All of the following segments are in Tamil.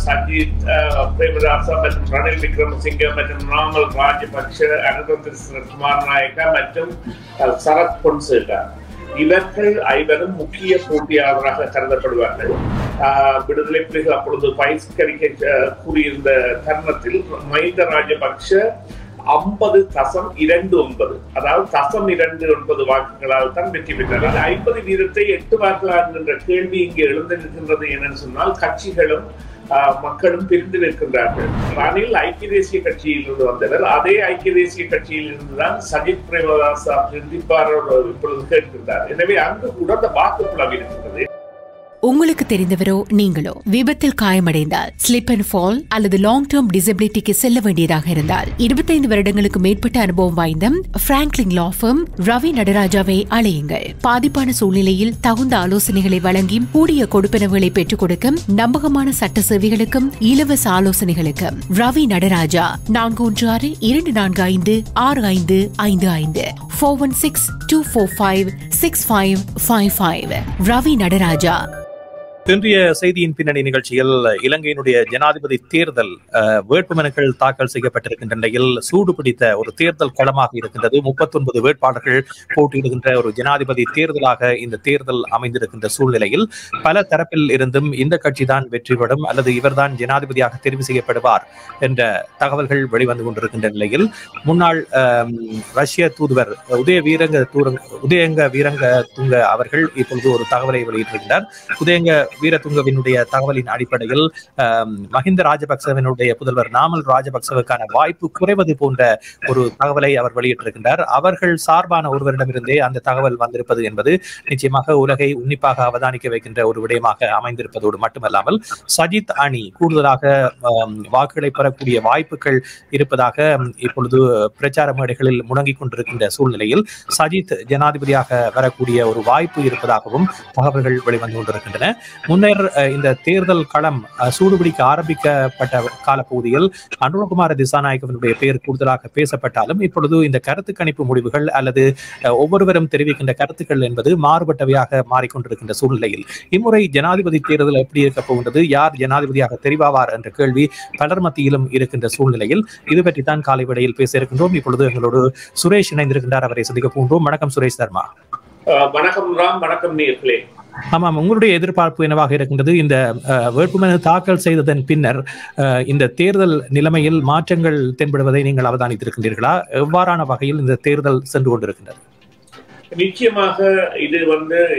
சஜித் பிரேமதாச மற்றும் ரணில் விக்ரமசிங்க மற்றும் நாமல் ராஜபக்ஷ, அனுர குமாரநாயக்க மற்றும் சரத் பொன்சேகா, இவர்கள் ஐவரும் முக்கிய போட்டியாளராக கருதப்படுவார்கள். விடுதலை புலிகள் அப்பொழுது பயிற்சிக்க கூறியிருந்த தருணத்தில் மஹிந்த ராஜபக்ஷ 50.29 அதாவது 0.29 வாக்குகளால் தான் வெற்றி பெற்றார். 50 வீதத்தை 8 வாக்குகள் என்ற கேள்வி இங்கே எழுந்திருக்கின்றது என்னன்னு சொன்னால், கட்சிகளும் மக்களும் பிரிந்து நிற்கின்றார்கள். ரணில் ஐக்கிய தேசிய கட்சியிலிருந்து வந்தவர். அதே ஐக்கிய தேசிய கட்சியில் இருந்துதான் சஜித் பிரேமதாசா பிரிந்திப்பார் இப்பொழுது கேட்கின்றார். எனவே அங்கு கூட அந்த வாக்குப்புலம் இருக்கின்றது. உங்களுக்கு தெரிந்தவரோ நீங்களோ விபத்தில் காயமடைந்தால், ஸ்லிப் அண்ட் ஃபால் அல்லது லாங் டேர்ம் டிசபிலிட்டிக்கு செல்ல வேண்டியதாக இருந்தால் 25 வருடங்களுக்கு மேற்பட்ட அனுபவம் வாய்ந்த பிராங்க்லின் லா ஃபர்ம் ரவி நடராஜாவை அழையுங்கள். பாதிப்பான சூழ்நிலையில் தகுந்த ஆலோசனைகளை வழங்கி கூடிய கொடுப்பனவுகளை பெற்றுக் கொடுக்க நம்பகமான சட்ட சேவைகளுக்கும் இலவச ஆலோசனைகளுக்கும் ரவி நடராஜா 416-245-6555 416-245-6555 ரவி நடராஜா. இன்றைய செய்தியின் பின்னணி நிகழ்ச்சியில் இலங்கையினுடைய ஜனாதிபதி தேர்தல் வேட்புமனுக்கள் தாக்கல் செய்யப்பட்டிருக்கின்ற நிலையில் சூடு பிடித்த ஒரு தேர்தல் களமாக இருக்கின்றது. 39 வேட்பாளர்கள் போட்டியிடுகின்ற ஒரு ஜனாதிபதி தேர்தலாக இந்த தேர்தல் அமைந்திருக்கின்ற சூழ்நிலையில் பல தரப்பில் இருந்தும் இந்த கட்சி தான் வெற்றி பெறும் அல்லது இவர்தான் ஜனாதிபதியாக தெரிவு செய்யப்படுவார் என்ற தகவல்கள் வெளிவந்து கொண்டிருக்கின்ற நிலையில் முன்னாள் ரஷ்ய தூதுவர் உதயங்க வீரங்க துங்க அவர்கள் இப்பொழுது ஒரு தகவலை வெளியிட்டிருக்கிறார். உதயங்க வீரதுங்கவினுடைய தகவலின் அடிப்படையில் மஹிந்த ராஜபக்சவினுடைய புதல்வர் நாமல் ராஜபக்சவுக்கான வாய்ப்பு குறைவது போன்ற ஒரு தகவலை அவர் வெளியிட்டிருக்கின்றார். அவர்கள் சார்பான ஒருவரிடமிருந்தே அந்த தகவல் வந்திருப்பது என்பது நிச்சயமாக உலகை உன்னிப்பாக அவதானிக்க வைக்கின்ற ஒரு விடயமாக அமைந்திருப்பதோடு மட்டுமல்லாமல் சஜித் அணி கூடுதலாக வாக்குகளை பெறக்கூடிய வாய்ப்புகள் இருப்பதாக இப்பொழுது பிரச்சார மேடைகளில் முழங்கிக் கொண்டிருக்கின்ற சூழ்நிலையில் சஜித் ஜனாதிபதியாக வரக்கூடிய ஒரு வாய்ப்பு இருப்பதாகவும் தகவல்கள் வெளிவந்து கொண்டிருக்கின்றன. முன்னர் இந்த தேர்தல் களம் சூடுபிடிக்க ஆரம்பிக்கப்பட்ட காலப்பகுதியில் அனுரகுமார திசாநாயக்கவினுடைய பெயர் கூடுதலாக பேசப்பட்டாலும் இப்பொழுது இந்த கருத்து கணிப்பு முடிவுகள் அல்லது ஒவ்வொருவரும் தெரிவிக்கின்ற கருத்துக்கள் என்பது மாறுபட்டவையாக மாறிக்கொண்டிருக்கின்ற சூழ்நிலையில் இம்முறை ஜனாதிபதி தேர்தல் எப்படி இருக்க போகின்றது, யார் ஜனாதிபதியாக தெரிவாவார் என்ற கேள்வி பலர் மத்தியிலும் இருக்கின்ற சூழ்நிலையில் இது பற்றி தான் காலை வேளையில் பேச இருக்கின்றோம். இப்பொழுது எங்களோடு சுரேஷ் இணைந்திருக்கின்றார். அவரை சந்திக்க போகின்றோம். வணக்கம் சுரேஷ் சர்மா. வணக்கம் ராம். வணக்கம் நேயர்களே. ஆமாம், உங்களுடைய எதிர்பார்ப்பு என்னவாக இருக்கின்றது? இந்த வேட்புமனு தாக்கல் செய்ததன் பின்னர் இந்த தேர்தல் நிலைமையில் மாற்றங்கள் தென்படுவதை நீங்கள் அவதானித்திருக்கின்றீர்களா? எவ்வாறான வகையில் இந்த தேர்தல் சென்று கொண்டிருக்கின்றது? நிச்சயமாக இது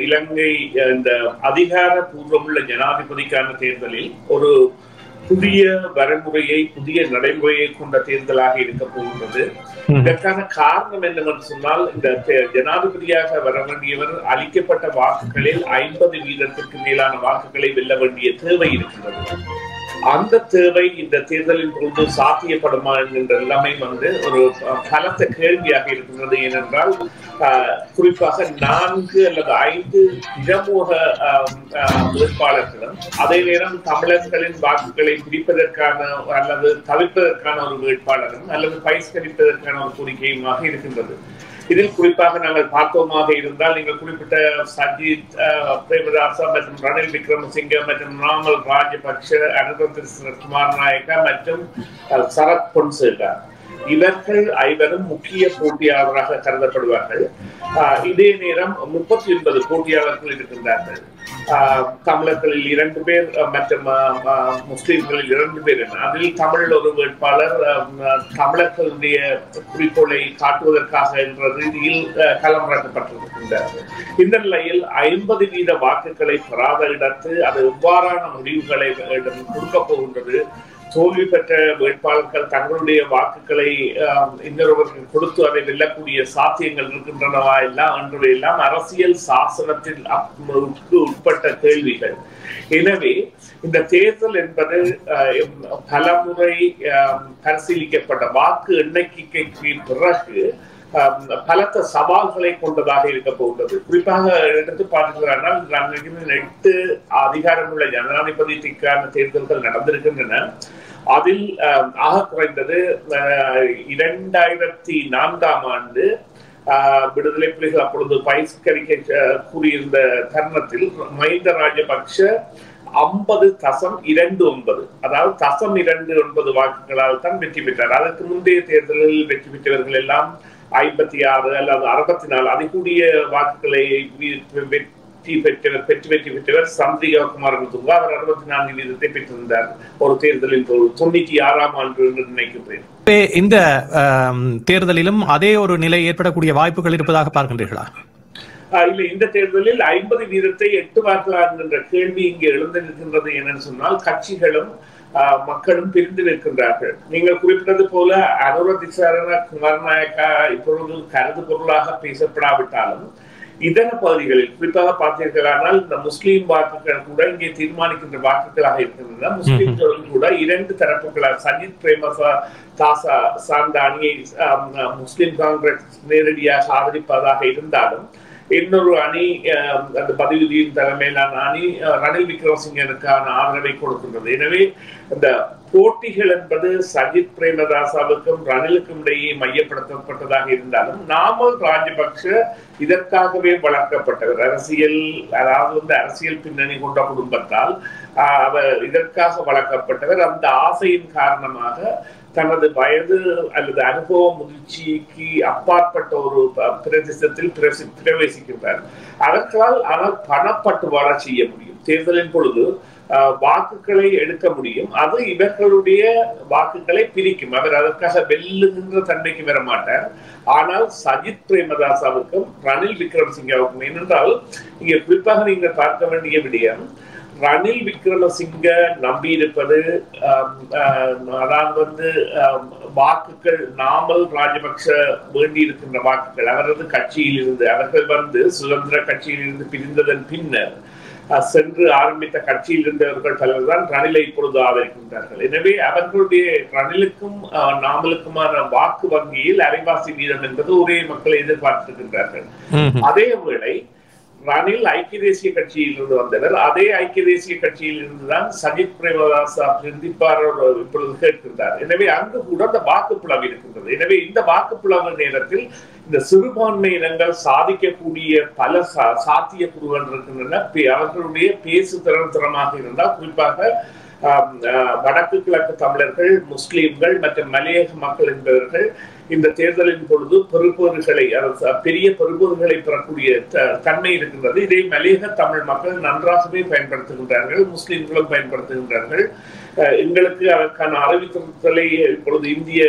இலங்கை இந்த அதிகாரபூர்வமுள்ள ஜனாதிபதிக்கான தேர்தலில் ஒரு புதிய வரமுறையை, புதிய நடைமுறையை கொண்ட தேர்தலாக இருக்க போகின்றது. இதற்கான காரணம் என்னவென்று சொன்னால், இந்த ஜனாதிபதியாக வர வேண்டியவர் அளிக்கப்பட்ட வாக்குகளில் 50 வீதத்திற்கு மேலான வாக்குகளை வெல்ல வேண்டிய தேவை இருக்கின்றது. அந்த தேவை இந்த தேர்தலின் பொழுது சாத்தியப்படுமா என்கின்ற எல்லாமே ஒரு பலத்த கேள்வியாக இருக்கின்றது. ஏனென்றால் குறிப்பாக 4 அல்லது 5 பிரமுக வேட்பாளர்களும் அதே நேரம் தமிழர்களின் வாக்குகளை பிரிப்பதற்கான அல்லது தவிர்ப்பதற்கான ஒரு வேட்பாளரும் அல்லது பயிற்சிப்பதற்கான ஒரு கோரிக்கையுமாக இருக்கின்றது. இதில் குறிப்பாக நாங்கள் பார்த்தோமாக இருந்தால், நீங்கள் குறிப்பிட்ட சஜித் பிரேமதாச மற்றும் ரணில் விக்ரமசிங்க மற்றும் நாமல் ராஜபக்ஷ, அனுர குமாரநாயக்க மற்றும் சரத் பொன்சேகா, இவர்கள் ஐவரும் முக்கிய போட்டியாளராக கருதப்படுவார்கள். இதே நேரம் 39 போட்டியாளர்கள் இருக்கின்றார்கள். தமிழர்களில் 2 பேர் மற்றும் முஸ்லிம்களில் 2 பேர். அதில் தமிழ் ஒரு வேட்பாளர் தமிழர்களுடைய குறிக்கோளை காட்டுவதற்காக என்ற ரீதியில் களமிறக்கப்பட்டிருக்கின்றார்கள். இந்த நிலையில் 50 வீத வாக்குகளை பெறாத இடத்து அது எவ்வாறான முடிவுகளை கொடுக்க போகின்றது, தோல்வி பெற்ற வேட்பாளர்கள் தங்களுடைய வாக்குகளை இன்னொருவர்கள் கொடுத்து அதை வெல்லக்கூடிய சாத்தியங்கள் இருக்கின்றனவா என்றவையெல்லாம் அரசியல் சாசனத்தில் உட்பட்ட கேள்விகள். எனவே இந்த தேர்தல் என்பது பலமுறை பரிசீலிக்கப்பட்ட வாக்கு எண்ணிக்கைக்கு பிறகு பலத்த சவால்களை கொண்டதாக இருக்க போகிறது. குறிப்பாக எடுத்து பார்த்தீர்கள், 8 அதிகாரமுள்ள ஜனாதிபதிக்கான தேர்தல்கள் நடந்திருக்கின்றன. அதில் ஆக குறைந்தது 2004ஆம் ஆண்டு விடுதலை புலிகள் அப்பொழுது பயிற்சிக்க கூறியிருந்த தருணத்தில் மஹிந்த ராஜபக்ஷ 50.29, அதாவது 0.29 வாக்குகளால் தான் வெற்றி பெற்றார். அதற்கு முந்தைய தேர்தலில் வெற்றி பெற்றவர்கள் எல்லாம் 56 அல்லது 64 அதிகூடிய வாக்குகளை வெற்றி பெற்றவர் சந்திரிகா குமாரதுங்க. அவர் 64% பெற்றிருந்தார் ஒரு தேர்தலின் போது 96ஆம் ஆண்டு என்று நினைக்கின்றேன். இந்த தேர்தலிலும் அதே ஒரு நிலை ஏற்படக்கூடிய வாய்ப்புகள் இருப்பதாக பார்க்கின்றீர்களா? இல்ல, இந்த தேர்தலில் 50 வீதத்தை 8 வாக்கலாம் என்ற கேள்வி இங்கே எழுந்திருக்கின்றது. என்னன்னு சொன்னால் கட்சிகளும் மக்களும் பிரிந்து நிற்கின்றார்கள். நீங்கள் குறிப்பிட்டது போல அனுர திசாரண குமாரநாயக்கா இப்பொழுது கருது பொருளாக பேசப்படாவிட்டாலும் இதர பகுதிகளில் குறிப்பாக பார்த்தீர்களானால் இந்த முஸ்லீம் வாக்குகள் கூட இங்கே தீர்மானிக்கின்ற வாக்குகளாக இருக்கின்றன. முஸ்லீம்களும் கூட 2 தரப்புகளாக சஜித் பிரேமதாசா சார்ந்த அணியை முஸ்லீம் காங்கிரஸ் நேரடியாக ஆதரிப்பதாக இருந்தாலும் இன்னொரு அணி அந்த பதிவுதீன் தலைமையிலான அணி ரணில் விக்ரமசிங்கனுக்கான ஆதரவை கொடுக்கின்றது. எனவே இந்த போட்டிகள் என்பது சஜித் பிரேமதாசாவுக்கும் ரணிலுக்கும் இடையே மையப்படுத்தப்பட்டதாக இருந்தாலும் நாமல் ராஜபக்ஷ இதற்காகவே வளர்க்கப்பட்டவர். அதாவது அரசியல் பின்னணி கொண்ட குடும்பத்தால் அவர் இதற்காக வளர்க்கப்பட்டவர். அந்த ஆசையின் காரணமாக தனது வயது அல்லது அனுபவ முதிர்ச்சிக்கு அப்பாற்பட்ட ஒரு பிரதேசத்தில் பிரவேசிக்கின்றார். அதற்கால் ஆனால் பணப்பட்டுவாடா செய்ய முடியும். தேர்தலின் பொழுது வாக்குகளை எடுக்க முடியும். அது இவர்களுடைய வாக்குகளை பிரிக்கும். அவர் அதற்காக வெல்லுகின்ற தன்மைக்கு வர மாட்டார். ஆனால் சஜித் பிரேமதாசாவுக்கும் ரணில் விக்ரமசிங்காவுக்கும், ஏனென்றால் இங்கே குறிப்பாக நீங்கள் பார்க்க வேண்டிய விடயம், ரணில் விக்ரமசிங்க நம்பி இருப்பது அதாவது வாக்குகள் நாமல் ராஜபக்ஷ வேண்டி இருக்கின்ற வாக்குகள் அவரது கட்சியில் இருந்து அவர்கள் சுதந்திர கட்சியில் இருந்து பிரிந்ததன் பின்னர் சென்று ஆரம்பித்த கட்சியில் இருந்தவர்கள் பலர் தான் ரணிலை இப்பொழுது ஆதரிக்கின்றார்கள். எனவே அவர்களுடைய ரணிலுக்கும் நாமலுக்குமான வாக்கு வங்கியில் அரைவாசி வீதம் என்பது ஒரே மக்களை எதிர்பார்த்திருக்கின்றார்கள். அதே வேளை ரணில் ஐக்கிய தேசிய கட்சியில் இருந்து வந்தவர். அதே ஐக்கிய தேசிய கட்சியில் இருந்துதான் சஜித் பிரேமதாசா சிந்திப்பார் இப்பொழுது கேட்கின்றார். எனவே அங்கு கூட அந்த வாக்குப்புலவு இருக்கின்றது. எனவே இந்த வாக்குப்புலவு நேரத்தில் இந்த சிறுபான்மை இனங்கள் சாதிக்கக்கூடிய பல சாத்திய குழுக்கள் இருக்கின்றன. அவர்களுடைய பேசு திறமாக இருந்தால் குறிப்பாக வடக்கு கிழக்கு தமிழர்கள், முஸ்லீம்கள் மற்றும் மலையக மக்கள் என்பவர்கள் இந்த தேர்தலின் பொழுது பெரிய பெறுபொருள்களை பெறக்கூடிய தன்மை இருக்கின்றது. இதை மலையக தமிழ் மக்கள் நன்றாகவே பயன்படுத்துகின்றார்கள், முஸ்லீம்களும் பயன்படுத்துகின்றார்கள். எங்களுக்கு அதற்கான அறிவித்தலை இப்பொழுது இந்திய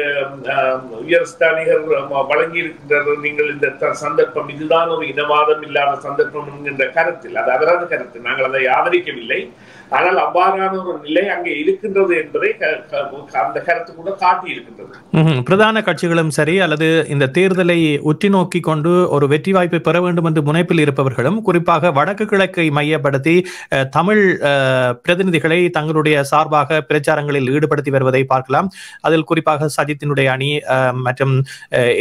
உயர்ஸ்தானிகர் வழங்கி இருக்கின்றார்கள். நீங்கள் இந்த சந்தர்ப்பம் இதுதான் ஒரு இனவாதம் இல்லாத சந்தர்ப்பம் என்கின்ற கருத்தில், அது அவரது கருத்து, நாங்கள் அதை ஆதரிக்கவில்லை. ஆனால் அவ்வாறான ஒரு நிலை அங்கே இருக்கின்றது என்பதை அந்த கருத்து கூட காட்டி இருக்கின்றது. பிரதான கட்சிகளும் சரி அல்லது இந்த தேர்தலை உற்றி நோக்கி கொண்டு ஒரு வெற்றி வாய்ப்பை பெற வேண்டும் என்று முனைப்பில் இருப்பவர்களும் குறிப்பாக வடக்கு கிழக்கை மையப்படுத்தி தமிழ் பிரதிநிதிகளை தங்களுடைய சார்பாக பிரச்சாரங்களில் ஈடுபடுத்தி வருவதை பார்க்கலாம். அதில் குறிப்பாக சஜித்தினுடைய அணி மற்றும்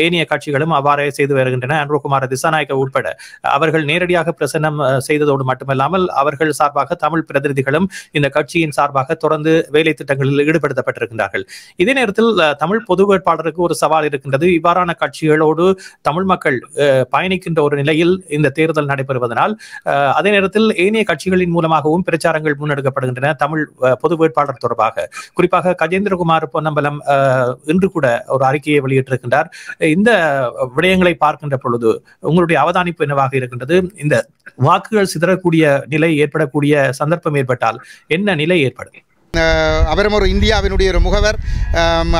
ஏனைய கட்சிகளும் அவ்வாறே செய்து வருகின்றன. அன்ரோகுமார திசாநாயக்க உட்பட அவர்கள் நேரடியாக பிரசன்னம் செய்ததோடு மட்டுமல்லாமல் அவர்கள் சார்பாக தமிழ் பிரதிநிதிகளும் இந்த கட்சியின் சார்பாக தொடர்ந்து வேலை திட்டங்களில் ஈடுபடுத்தப்பட்டிருக்கின்றார்கள். இதே நேரத்தில் தமிழ் பொது வேட்பாளருக்கு ஒரு சவால் இருக்கின்றது. இவ்வாறான கட்சிகளோடு தமிழ் மக்கள் பயணிக்கின்ற ஒரு நிலையில் இந்த தேர்தல் நடைபெறுவதனால் அதே நேரத்தில் ஏனைய கட்சிகளின் மூலமாகவும் பிரச்சாரங்கள் முன்னெடுக்கப்படுகின்றன. தமிழ் பொது வேட்பாளர் தொடர்பாக குறிப்பாக கஜேந்திரகுமார் பொன்னம்பலம் இன்று கூட ஒரு அறிக்கையை வெளியிட்டிருக்கின்றார். இந்த விடயங்களை பார்க்கின்ற பொழுது உங்களுடைய அவதானிப்பு என்னவாக இருக்கின்றது? இந்த வாக்குகள் சிதறக்கூடிய நிலை ஏற்படக்கூடிய சந்தர்ப்பம் ஏற்பட்டால் என்ன நிலை ஏற்படும்? அவரும் ஒரு இந்தியாவினுடைய ஒரு முகவர்.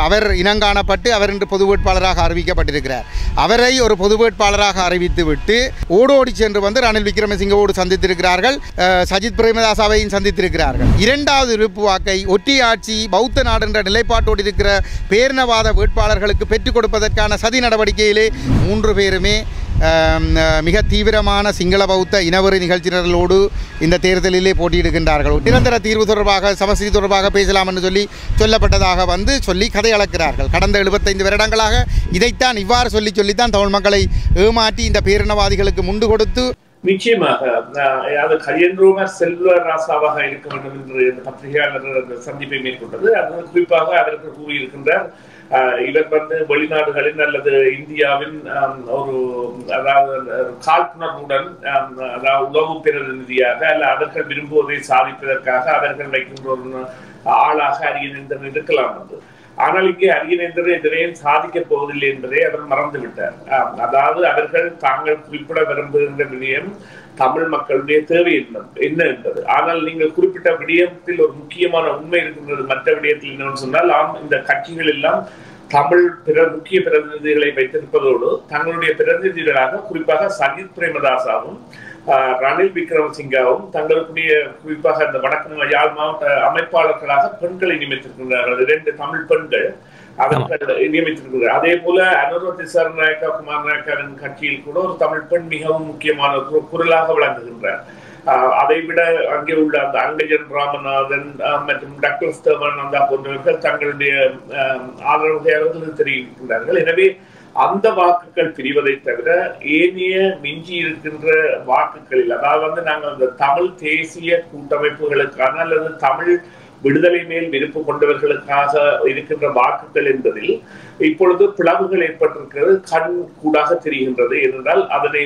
அவர் இனங்காணப்பட்டு அவர் இன்று பொது வேட்பாளராக அறிவிக்கப்பட்டிருக்கிறார். அவரை ஒரு பொது வேட்பாளராக அறிவித்துவிட்டு ஓடோடி சென்று ரணில் விக்ரமசிங்கவோடு சந்தித்திருக்கிறார்கள். சஜித் பிரேமதாசாவையும் சந்தித்திருக்கிறார்கள். இரண்டாவது இருப்பு வாக்கை ஒற்றையாட்சி பௌத்த நாடு என்ற நிலைப்பாட்டோடு இருக்கிற பேரினவாத வேட்பாளர்களுக்கு பெற்றுக் கொடுப்பதற்கான சதி நடவடிக்கையிலே 3 பேருமே மிக தீவிரமான சிங்கள பௌத்த இனவெறி நிகழ்ச்சியினர்களோடு இந்த தேர்தலிலே போட்டியிடுகின்றார்கள். நிரந்தர தீர்வு தொடர்பாக சமஸ்தி தொடர்பாக பேசலாம் என்று சொல்லப்பட்டதாக சொல்லி கதை அளக்கிறார்கள். கடந்த 75 வருடங்களாக இதைத்தான் இவ்வாறு சொல்லித்தான் தமிழ் மக்களை ஏமாற்றி இந்த பேரினவாதிகளுக்கு முண்டு கொடுத்து நிச்சயமாக அது கஜேந்திரகுமார் செல்வராசாவாக இருக்க வேண்டும் என்று இந்த பத்திரிகையாளர் அந்த சந்திப்பை மேற்கொண்டது. அது குறிப்பாக அதற்கு கூறியிருக்கின்றார், இவர் வெளிநாடுகளின் அல்லது இந்தியாவின் ஒரு அதாவது காழ்ப்புணர்வுடன் அதாவது உளவு பிரதிநிதியாக அல்ல அவர்கள் விரும்புவதை சாதிப்பதற்காக அவர்கள் வைக்கின்ற ஒரு ஆளாக அரியநேந்திரன் இருக்கலாம் என்று. ஆனால் இங்கே அரியநேந்திரன் எதிரையும் சாதிக்கப் போவதில்லை என்பதை அவர் மறந்துவிட்டார். அதாவது அவர்கள் தாங்கள் குறிப்பிட விரும்புகின்ற விடயம் தமிழ் மக்களுடைய தேவை என்ன என்பது. ஆனால் நீங்கள் குறிப்பிட்ட விடயத்தில் ஒரு முக்கியமான உண்மை இருக்கின்றது. மற்ற விடயத்தில் என்னன்னு சொன்னால், இந்த கட்சிகள் எல்லாம் தமிழ் முக்கிய பிரதிநிதிகளை வைத்திருப்பதோடு தங்களுடைய பிரதிநிதிகளாக குறிப்பாக சஜித் பிரேமதாசாவும் ரணில் விக்ரமசிங்காவும் தங்களுடைய குறிப்பாக இந்த வடக்கு யாழ் மாவட்ட அமைப்பாளர்களாக பெண்களை நியமித்திருக்கின்றார்கள். 2 தமிழ் பெண்கள் அவர்கள் நியமித்திருக்கிறார். அதே போல அனுர திசாநாயக்கா குமார் நாயக்காவின் கட்சியில் கூட ஒரு தமிழ் பெண் மிகவும் முக்கியமான குரலாக விளங்குகின்றார். அதை விட அங்கே உள்ள அந்த அங்கஜன் ராமநாதன் மற்றும் டாக்டர் தேவானந்தா போன்றவர்கள் தங்களுடைய ஆதரவுகளை அவர்கள் தெரிவிக்கின்றார்கள். எனவே அந்த வாக்குகள் பிரிவதை தவிர ஏனைய மிஞ்சி இருக்கின்ற வாக்குகளில் அதாவது நாங்கள் அந்த தமிழ் தேசிய கூட்டமைப்புகளுக்கான அல்லது தமிழ் விடுதலை மேல் விருப்பு கொண்டவர்களுக்காக இருக்கின்ற வாக்குகள் என்பதில் இப்பொழுது பிளவுகள் ஏற்பட்டிருக்கிறது, கண் கூடாக தெரிகின்றது. ஏனென்றால் அதனை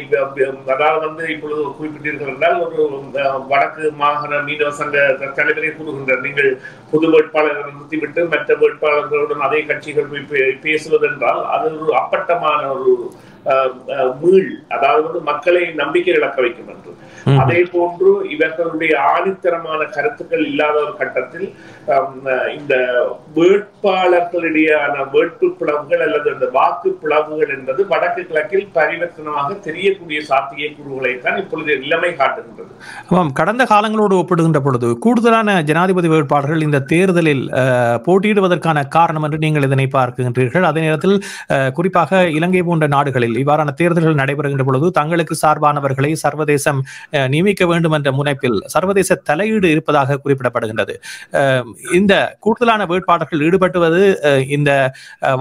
அதாவது இப்பொழுது குறிப்பிட்டீர்கள் என்றால் ஒரு வடக்கு மாகாண மீனவ சங்க தலைவரை கூறுகின்றார், நீங்கள் புது வேட்பாளரை நிறுத்திவிட்டு மற்ற வேட்பாளர்களுடன் அதே கட்சிகள் பேசுவதென்றால் அது ஒரு அப்பட்டமான ஒரு மீள், அதாவது மக்களை நம்பிக்கை இழக்க வைக்கும் என்று. அதே போன்று இவர்களுடைய ஆணித்தரமான கருத்துக்கள் இல்லாத ஒரு கட்டத்தில் இந்த வேட்பாளர்களிடையான வேட்பு பிளவுகள் அல்லது அந்த வாக்கு பிளவுகள் என்பது வடக்கு கிழக்கில் பரிவர்த்தனமாக தெரியக்கூடிய சாத்தியக்கூறுகளைத்தான் இப்பொழுது நிலைமை காட்டுகின்றது. கடந்த காலங்களோடு ஒப்பிடுகின்ற பொழுது கூடுதலான ஜனாதிபதி வேட்பாளர்கள் இந்த தேர்தலில் போட்டியிடுவதற்கான காரணம் என்று நீங்கள் இதனை பார்க்கின்றீர்கள். அதே நேரத்தில் குறிப்பாக இலங்கை போன்ற நாடுகளில் இவ்வாறான தேர்தல்கள் நடைபெறுகின்ற பொழுது தங்களுக்கு சார்பானவர்களை சர்வதேசம் நியமிக்க வேண்டும் என்ற முனைப்பில் சர்வதேச தலையீடு இருப்பதாக குறிப்பிடப்படுகின்றது. இந்த கூடுதலான வேட்பாளர்கள் ஈடுபட்டுவது இந்த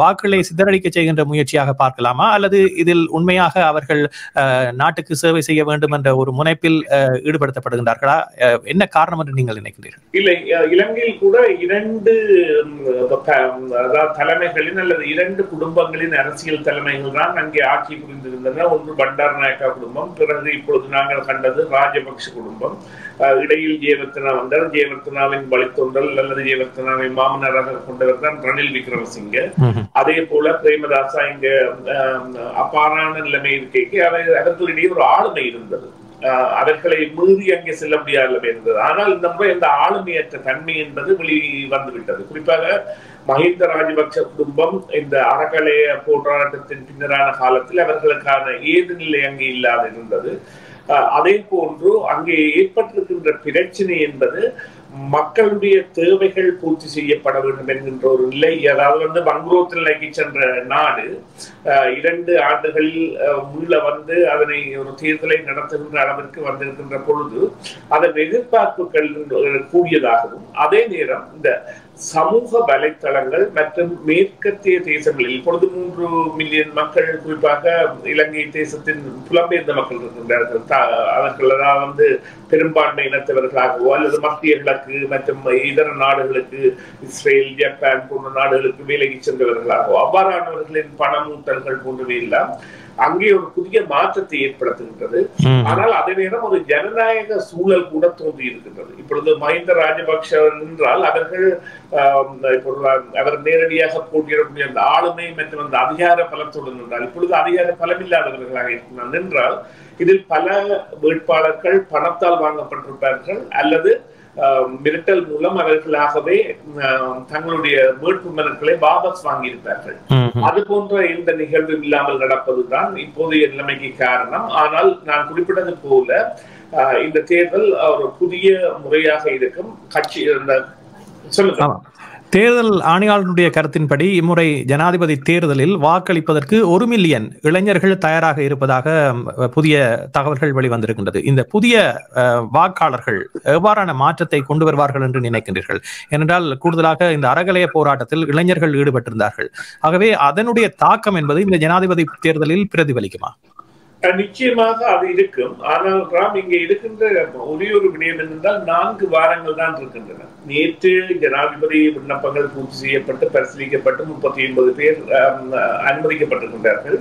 வாக்குகளை சிதறடிக்க செய்கின்ற முயற்சியாக பார்க்கலாமா, அல்லது இதில் உண்மையாக அவர்கள் நாட்டுக்கு சேவை செய்ய வேண்டும் என்ற ஒரு முனைப்பில் ஈடுபடுத்தப்படுகின்றார்களா? என்ன காரணம் என்று நீங்கள் நினைக்கிறீர்கள்? இல்லை, இலங்கையில் கூட 2 தலைமைகளின் அல்லது 2 குடும்பங்களின் அரசியல் தலைமைகள் தான் அங்கே ஆட்சி புரிந்திருந்தன. ஒன்று பண்டாரநாயக்கா குடும்பம், பிறகு இப்பொழுது நாங்கள் கண்டது ராஜபக்ஷ குடும்பம். இடையில் ஜெயவர்த்தனா வந்தார். ஜெயவர்த்தனாவின் வழித்தோன்றல் அல்லது ஜெயவர்த்தனாவை மாமனாராக கொண்டவர் தான் ரணில் விக்ரமசிங்க. அதே போல பிரேமதாசா இங்க அப்பாறான நிலைமை இருக்கைக்கு அவர்களிடையே ஒரு ஆளுமை இருந்தது. அவர்களை மீறி அங்கே செல்ல முடியாது இருந்தது. ஆனால் இந்த முறை இந்த ஆளுமையற்ற தன்மை என்பது வெளி வந்துவிட்டது. குறிப்பாக மஹிந்த ராஜபக்ஷ குடும்பம் இந்த அறக்கலைய போராட்டத்தின் பின்னரான காலத்தில் அவர்களுக்கான ஏது நிலை அங்கே இல்லாது இருந்தது. அதே போன்று அங்கே ஏற்பட்டிருக்கின்ற பிரச்சனை என்பது மக்களுடைய தேவைகள் பூர்த்தி செய்யப்பட வேண்டும் என்கின்ற ஒரு நிலை. அதாவது வங்குரோத்து நிலைக்கு சென்ற நாடு 2 ஆண்டுகளில் உள்ள அதனை ஒரு தேர்தலை நடத்துகின்ற அளவிற்கு வந்திருக்கின்ற பொழுது அதன் எதிர்பார்ப்புகள் கூடியதாகவும், அதே நேரம் இந்த சமூக வலைத்தளங்கள் மற்றும் மேற்கத்திய தேசங்களில் இப்பொழுது 3 மில்லியன் மக்கள் குறிப்பாக இலங்கை தேசத்தின் புலம்பெயர்ந்த மக்கள் இருக்கின்றார்கள். அவர்கள் பெரும்பான்மை இனத்தவர்களாகவோ அல்லது மத்திய கிழக்கு மற்றும் இதர நாடுகளுக்கு, இஸ்ரேல், ஜப்பான் போன்ற நாடுகளுக்கு வேலைக்கு சென்றவர்களாகவோ அவ்வாறானவர்களின் பணமூட்டல்கள் போன்றவை எல்லாம் அங்கே ஒரு புதிய மாற்றத்தை ஏற்படுத்துகின்றது. ஆனால் அதே நேரம் ஒரு ஜனநாயக சூழல் கூட தோன்றி இருக்கின்றது. இப்பொழுது மஹிந்த ராஜபக்ஷ என்றால் அவர் நேரடியாக போட்டியிடக்கூடிய அந்த ஆளுமை மற்றும் அந்த அதிகார பலத்துடன் என்றால் இப்பொழுது அதிகார பலமில்லாதவர்களாக இருக்கிறார் என்றால் இதில் பல வேட்பாளர்கள் பணத்தால் வாங்கப்பட்டிருப்பார்கள் அல்லது மிரட்டல் மூலம் அவர்களாகவே தங்களுடைய வேட்பு மனுக்களை வாபஸ் வாங்கியிருப்பார்கள். அது போன்ற இந்த நிகழ்வு இல்லாமல் நடப்பதுதான் இப்போதைய நிலைமைக்கு காரணம். ஆனால் நான் குறிப்பிட்டது போல இந்த தேர்தல் ஒரு புதிய முறையாக இருக்கும். கட்சி சொல்லுங்க. தேர்தல் ஆணையாளருடைய கருத்தின்படி இம்முறை ஜனாதிபதி தேர்தலில் வாக்களிப்பதற்கு 1 மில்லியன் இளைஞர்கள் தயாராக இருப்பதாக புதிய தகவல்கள் வெளிவந்திருக்கின்றது. இந்த புதிய வாக்காளர்கள் எவ்வாறான மாற்றத்தை கொண்டு வருவார்கள் என்று நினைக்கின்றீர்கள்? ஏனென்றால் கூடுதலாக இந்த அறகலைய போராட்டத்தில் இளைஞர்கள் ஈடுபட்டிருந்தார்கள். ஆகவே அதனுடைய தாக்கம் என்பது இந்த ஜனாதிபதி தேர்தலில் பிரதிபலிக்குமா? நிச்சயமாக அது இருக்கும். ஆனால் ராம், இங்கே இருக்கின்ற ஒரே ஒரு விடயம் என்றால் 4 வாரங்கள் தான் இருக்கின்றன. நேற்று ஜனாதிபதி விண்ணப்பங்கள் பூர்த்தி செய்யப்பட்டு பரிசீலிக்கப்பட்டு 39 பேர் அனுமதிக்கப்பட்டிருக்கின்றார்கள்.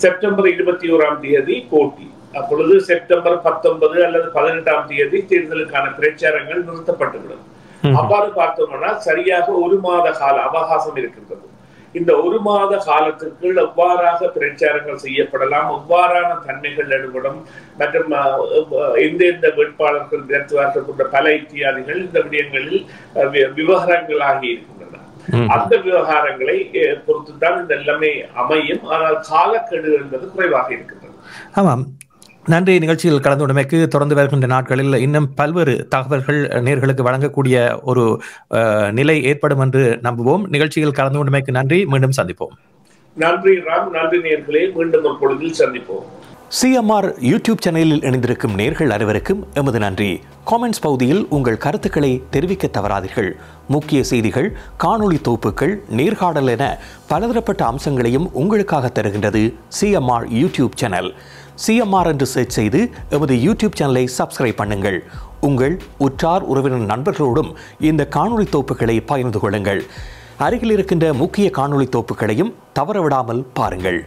செப்டம்பர் 21ஆம் தேதி போட்டி. அப்பொழுது செப்டம்பர் 19 அல்லது 18ஆம் தேதி தேர்தலுக்கான பிரச்சாரங்கள் நிறுத்தப்பட்டுவிடும். அவ்வாறு பார்த்தோம்னா சரியாக 1 மாத கால அவகாசம் இருக்கின்றது. இந்த 1 மாத காலத்திற்குள் எவ்வாறாக பிரச்சாரங்கள் செய்யப்படலாம், எவ்வாறான தன்மைகள் எடுபடும் மற்றும் எந்தெந்த வேட்பாளர்கள் நிறுத்துவார்கள் போன்ற பல இத்தியாதிகள் இந்த விடயங்களில் விவகாரங்களாகி இருக்கின்றன. அந்த விவகாரங்களை பொறுத்துதான் இந்த எல்லாமே அமையும். ஆனால் காலக்கெடு என்பது குறைவாக இருக்கின்றது. ஆமாம், நன்றி. நிகழ்ச்சியில் கலந்து கொண்டமைக்கு தொடர்ந்து வருகின்ற நாட்களில் இன்னும் பல்வேறு தகவல்கள் நேர்களுக்கு வழங்கக்கூடிய ஒரு நிலை ஏற்படும் என்று நம்புவோம். நிகழ்ச்சியில் கலந்து கொண்டமைக்கு நன்றி. மீண்டும் சந்திப்போம். நன்றி ராம். நன்றி நேர்களே. மீண்டும் ஒரு பொழுதில் சந்திப்போம். சிஎம்ஆர் யூடியூப் சேனலில் இணைந்திருக்கும் நேர்கள் அனைவருக்கும் எமது நன்றி. காமெண்ட்ஸ் பகுதியில் உங்கள் கருத்துக்களை தெரிவிக்க தவறாதீர்கள். முக்கிய செய்திகள், காணொளி தொகுப்புகள், நேர்காணல் என பலதரப்பட்ட அம்சங்களையும் உங்களுக்காக தருகின்றது சிஎம்ஆர் யூடியூப் சேனல். சிஎம்ஆர் என்று சர்ச் செய்து எமது யூடியூப் சேனலை சப்ஸ்கிரைப் பண்ணுங்கள். உங்கள் உற்றார் உறவினர் நண்பர்களோடும் இந்த காணொளி தொகுப்புகளை பகிர்ந்து கொள்ளுங்கள். அருகில் இருக்கின்ற முக்கிய காணொளி தொகுப்புகளையும் தவறவிடாமல் பாருங்கள்.